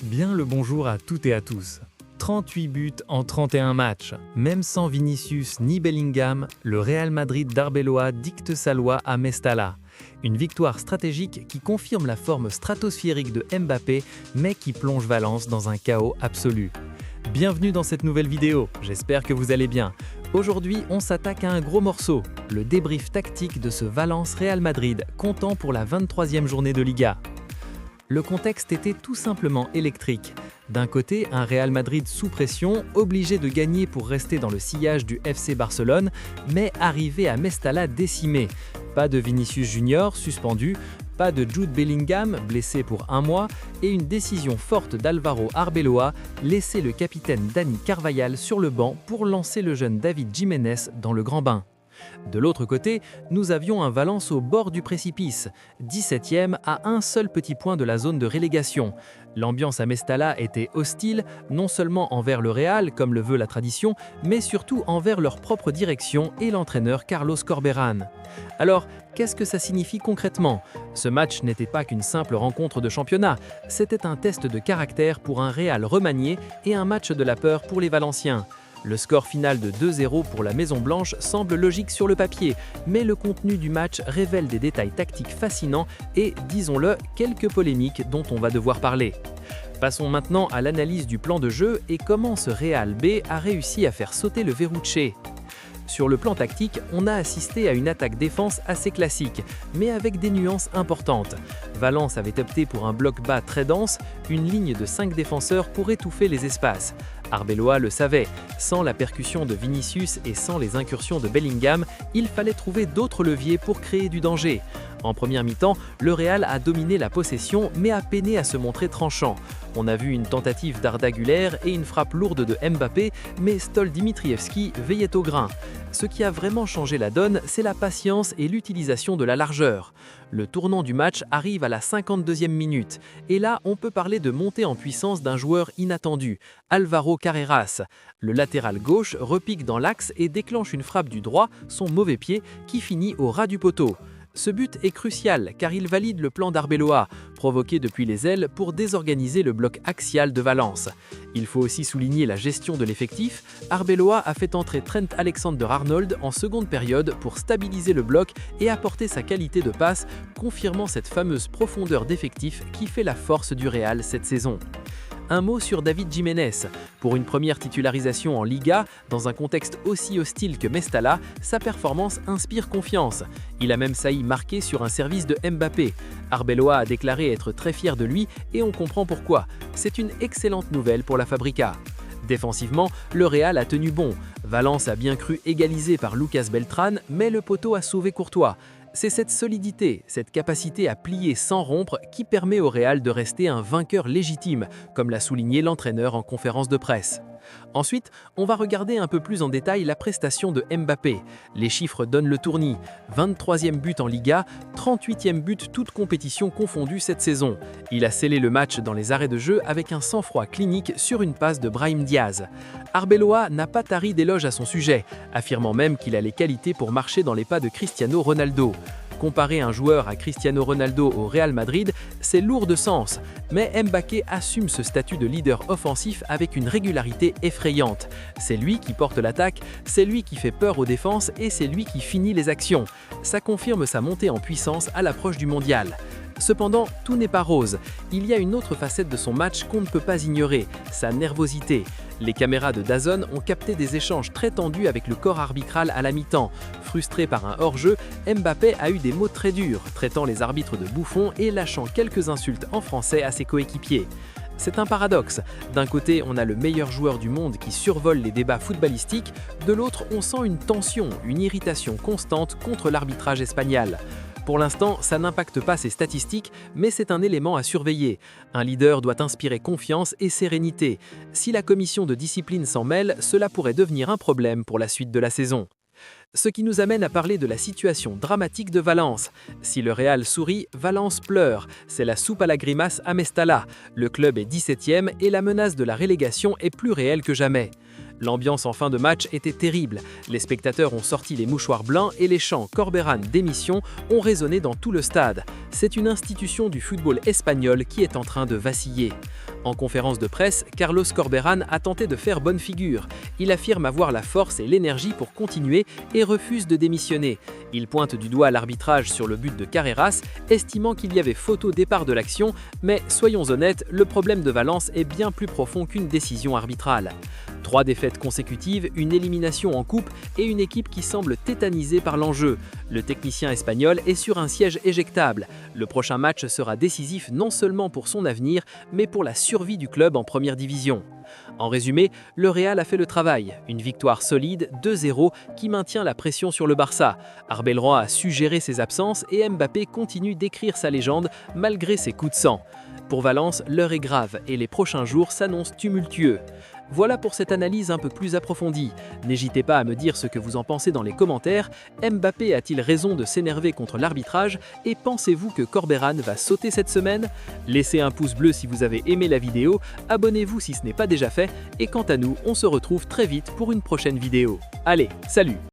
Bien le bonjour à toutes et à tous. 38 buts en 31 matchs. Même sans Vinicius ni Bellingham, le Real Madrid d'Arbeloa dicte sa loi à Mestalla. Une victoire stratégique qui confirme la forme stratosphérique de Mbappé, mais qui plonge Valence dans un chaos absolu. Bienvenue dans cette nouvelle vidéo, j'espère que vous allez bien. Aujourd'hui, on s'attaque à un gros morceau, le débrief tactique de ce Valence-Real Madrid, comptant pour la 23e journée de Liga. Le contexte était tout simplement électrique. D'un côté, un Real Madrid sous pression, obligé de gagner pour rester dans le sillage du FC Barcelone, mais arrivé à Mestalla décimé. Pas de Vinicius Junior, suspendu, pas de Jude Bellingham, blessé pour 1 mois, et une décision forte d'Álvaro Arbeloa, laisser le capitaine Dani Carvajal sur le banc pour lancer le jeune David Jiménez dans le grand bain. De l'autre côté, nous avions un Valence au bord du précipice, 17e à un seul petit point de la zone de relégation. L'ambiance à Mestalla était hostile, non seulement envers le Real, comme le veut la tradition, mais surtout envers leur propre direction et l'entraîneur Carlos Corberán. Alors, qu'est-ce que ça signifie concrètement? Ce match n'était pas qu'une simple rencontre de championnat, c'était un test de caractère pour un Real remanié et un match de la peur pour les Valenciens. Le score final de 2-0 pour la Maison Blanche semble logique sur le papier, mais le contenu du match révèle des détails tactiques fascinants et, disons-le, quelques polémiques dont on va devoir parler. Passons maintenant à l'analyse du plan de jeu et comment ce Real B a réussi à faire sauter le verrou de Che. Sur le plan tactique, on a assisté à une attaque-défense assez classique, mais avec des nuances importantes. Valence avait opté pour un bloc bas très dense, une ligne de 5 défenseurs pour étouffer les espaces. Arbeloa le savait, sans la percussion de Vinicius et sans les incursions de Bellingham, il fallait trouver d'autres leviers pour créer du danger. En première mi-temps, le Real a dominé la possession mais a peiné à se montrer tranchant. On a vu une tentative d'Arda Güler et une frappe lourde de Mbappé, mais Stol Dimitrievski veillait au grain. Ce qui a vraiment changé la donne, c'est la patience et l'utilisation de la largeur. Le tournant du match arrive à la 52e minute, et là on peut parler de montée en puissance d'un joueur inattendu, Álvaro Carreras. Le latéral gauche repique dans l'axe et déclenche une frappe du droit, son mauvais pied, qui finit au ras du poteau. Ce but est crucial car il valide le plan d'Arbeloa, provoqué depuis les ailes pour désorganiser le bloc axial de Valence. Il faut aussi souligner la gestion de l'effectif. Arbeloa a fait entrer Trent Alexander-Arnold en seconde période pour stabiliser le bloc et apporter sa qualité de passe, confirmant cette fameuse profondeur d'effectif qui fait la force du Real cette saison. Un mot sur David Jiménez. Pour une première titularisation en Liga, dans un contexte aussi hostile que Mestalla, sa performance inspire confiance. Il a même failli marquer sur un service de Mbappé. Arbeloa a déclaré être très fier de lui et on comprend pourquoi. C'est une excellente nouvelle pour la Fabrica. Défensivement, le Real a tenu bon. Valence a bien cru égaliser par Lucas Beltrán, mais le poteau a sauvé Courtois. C'est cette solidité, cette capacité à plier sans rompre qui permet au Real de rester un vainqueur légitime, comme l'a souligné l'entraîneur en conférence de presse. Ensuite, on va regarder un peu plus en détail la prestation de Mbappé. Les chiffres donnent le tournis. 23e but en Liga, 38e but toutes compétitions confondues cette saison. Il a scellé le match dans les arrêts de jeu avec un sang-froid clinique sur une passe de Brahim Diaz. Arbeloa n'a pas tari d'éloges à son sujet, affirmant même qu'il a les qualités pour marcher dans les pas de Cristiano Ronaldo. Comparer un joueur à Cristiano Ronaldo au Real Madrid, c'est lourd de sens, mais Mbappé assume ce statut de leader offensif avec une régularité effrayante. C'est lui qui porte l'attaque, c'est lui qui fait peur aux défenses et c'est lui qui finit les actions. Ça confirme sa montée en puissance à l'approche du mondial. Cependant, tout n'est pas rose. Il y a une autre facette de son match qu'on ne peut pas ignorer, sa nervosité. Les caméras de DAZN ont capté des échanges très tendus avec le corps arbitral à la mi-temps. Frustré par un hors-jeu, Mbappé a eu des mots très durs, traitant les arbitres de bouffons et lâchant quelques insultes en français à ses coéquipiers. C'est un paradoxe. D'un côté, on a le meilleur joueur du monde qui survole les débats footballistiques, de l'autre, on sent une tension, une irritation constante contre l'arbitrage espagnol. Pour l'instant, ça n'impacte pas ses statistiques, mais c'est un élément à surveiller. Un leader doit inspirer confiance et sérénité. Si la commission de discipline s'en mêle, cela pourrait devenir un problème pour la suite de la saison. Ce qui nous amène à parler de la situation dramatique de Valence. Si le Real sourit, Valence pleure. C'est la soupe à la grimace à Mestalla. Le club est 17e et la menace de la relégation est plus réelle que jamais. L'ambiance en fin de match était terrible. Les spectateurs ont sorti les mouchoirs blancs et les chants Corberán démission ont résonné dans tout le stade. C'est une institution du football espagnol qui est en train de vaciller. En conférence de presse, Carlos Corberán a tenté de faire bonne figure. Il affirme avoir la force et l'énergie pour continuer et refuse de démissionner. Il pointe du doigt l'arbitrage sur le but de Carreras, estimant qu'il y avait faute au départ de l'action, mais soyons honnêtes, le problème de Valence est bien plus profond qu'une décision arbitrale. 3 défaites consécutives, une élimination en coupe et une équipe qui semble tétanisée par l'enjeu. Le technicien espagnol est sur un siège éjectable. Le prochain match sera décisif non seulement pour son avenir, mais pour la survie du club en première division. En résumé, le Real a fait le travail. Une victoire solide, 2-0, qui maintient la pression sur le Barça. Arbeloa a su gérer ses absences et Mbappé continue d'écrire sa légende malgré ses coups de sang. Pour Valence, l'heure est grave et les prochains jours s'annoncent tumultueux. Voilà pour cette analyse un peu plus approfondie. N'hésitez pas à me dire ce que vous en pensez dans les commentaires. Mbappé a-t-il raison de s'énerver contre l'arbitrage? Et pensez-vous que Corberán va sauter cette semaine? Laissez un pouce bleu si vous avez aimé la vidéo, abonnez-vous si ce n'est pas déjà fait, et quant à nous, on se retrouve très vite pour une prochaine vidéo. Allez, salut!